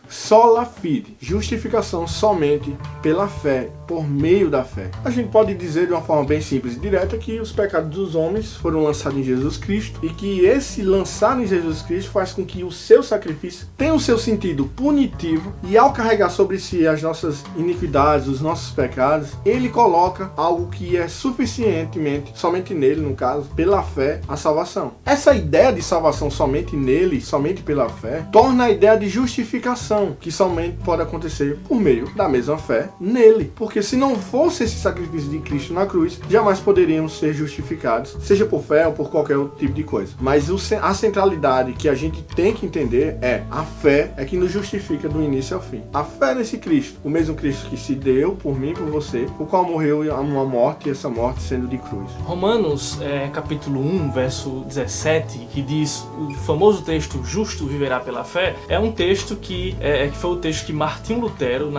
Sola fide, justificação somente pela fé, por meio da fé. A gente pode dizer de uma forma bem simples e direta que os pecados dos homens foram lançados em Jesus Cristo e que esse lançar em Jesus Cristo faz com que o seu sacrifício tenha o seu sentido punitivo e ao carregar sobre si as nossas iniquidades, os nossos pecados, ele coloca algo que é suficientemente, somente nele, no caso, pela fé, a salvação. Essa ideia de salvação somente nele, somente pela fé, torna a ideia de justificação, que somente pode acontecer por meio da mesma fé nele. Porque se não fosse esse sacrifício de Cristo na cruz, jamais poderíamos ser justificados, seja por fé ou por qualquer outro tipo de coisa. Mas a centralidade que a gente tem que entender é a fé é que nos justifica do início ao fim. A fé nesse Cristo, o mesmo Cristo que se deu por mim e por você, o qual morreu uma morte, e essa morte sendo de cruz. Romanos, capítulo 1, verso 17, que diz o famoso texto "Justo viverá pela fé", é um texto que foi o texto que Martinho Lutero,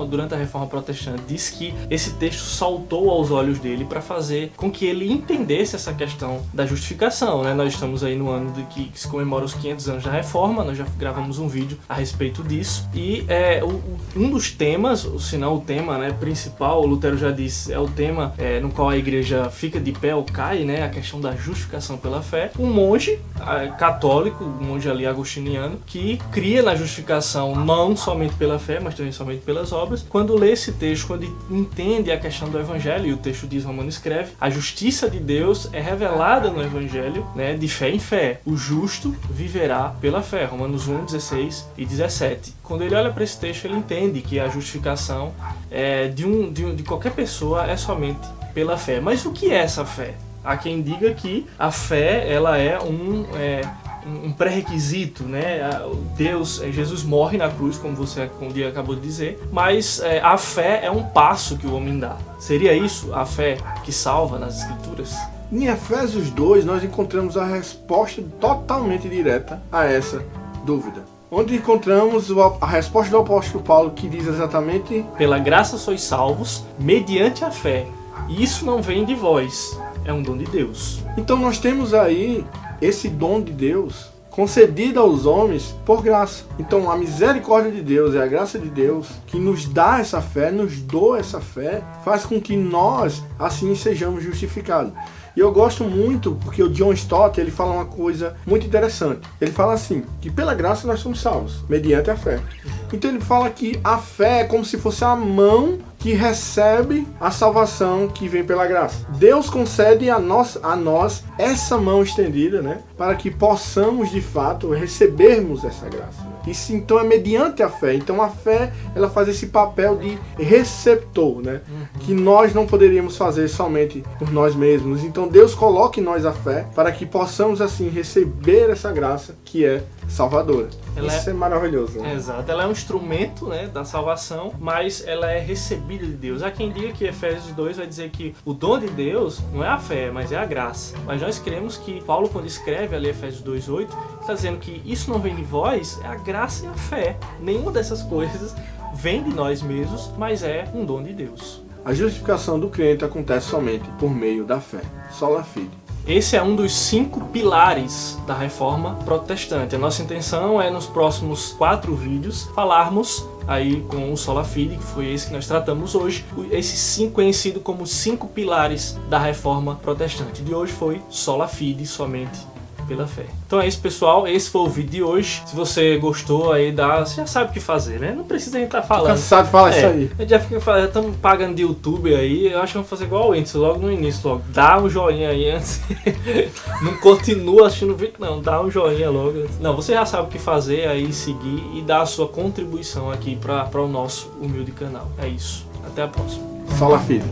durante a Reforma Protestante, disse que esse texto saltou aos olhos dele para fazer com que ele entendesse essa questão da justificação, né? Nós estamos aí no ano que se comemora os 500 anos da Reforma, nós já gravamos um vídeo a respeito disso, e um dos temas, se não o tema, né, principal, o Lutero já disse, é o tema no qual a igreja fica de pé ou cai, né, a questão da justificação pela fé. Um monge católico, um monge ali agostiniano, que cria na justificação não somente pela fé, mas também somente pelas obras. Quando lê esse texto, quando entende a questão do Evangelho, e o texto diz, Romano escreve, a justiça de Deus é revelada no Evangelho, né, de fé em fé. O justo viverá pela fé. Romanos 1, 16 e 17. Quando ele olha para esse texto, ele entende que a justificação de qualquer pessoa é somente pela fé. Mas o que é essa fé? Há quem diga que a fé ela é um pré-requisito, né? Jesus morre na cruz, como você acabou de dizer, mas a fé é um passo que o homem dá. Seria isso a fé que salva nas Escrituras? Em Efésios 2, nós encontramos a resposta totalmente direta a essa dúvida. Onde encontramos a resposta do apóstolo Paulo, que diz exatamente: pela graça sois salvos, mediante a fé. E isso não vem de vós, é um dom de Deus. Então nós temos aí esse dom de Deus concedido aos homens por graça. Então a misericórdia de Deus e a graça de Deus que nos dá essa fé, nos doa essa fé, faz com que nós assim sejamos justificados. E eu gosto muito porque o John Stott, ele fala uma coisa muito interessante. Ele fala assim, que pela graça nós somos salvos, mediante a fé. Então ele fala que a fé é como se fosse a mão que recebe a salvação que vem pela graça. Deus concede a nós essa mão estendida, né, para que possamos de fato recebermos essa graça. Isso então é mediante a fé. Então a fé, ela faz esse papel de receptor, né, que nós não poderíamos fazer somente por nós mesmos. Então Deus coloca em nós a fé para que possamos assim receber essa graça que é salvadora. Isso é maravilhoso, né? Exato, ela é um instrumento, né, da salvação, mas ela é recebida de Deus. Há quem diga que Efésios 2 vai dizer que o dom de Deus não é a fé, mas é a graça. Mas nós cremos que Paulo, quando escreve ali Efésios 2:8, está dizendo que isso não vem de vós, é a graça e a fé. Nenhuma dessas coisas vem de nós mesmos, mas é um dom de Deus. A justificação do crente acontece somente por meio da fé. Sola fide. Esse é um dos 5 pilares da Reforma Protestante. A nossa intenção é, nos próximos 4 vídeos, falarmos aí com o Sola Fide, que foi esse que nós tratamos hoje, esse 5 conhecido como 5 pilares da Reforma Protestante. De hoje foi Sola Fide, somente pela fé. Então é isso, pessoal, esse foi o vídeo de hoje. Se você gostou aí, você já sabe o que fazer, né? Não precisa a gente estar falando. Tô cansado de falar isso aí. A gente já fica falando, estamos pagando de YouTube aí, eu acho que vamos fazer igual o Whindersson, logo no início, logo. Dá um joinha aí antes. Não continua assistindo o vídeo, não. Dá um joinha logo antes. Não, você já sabe o que fazer aí, seguir e dar a sua contribuição aqui para o nosso humilde canal. É isso. Até a próxima. Sola fide.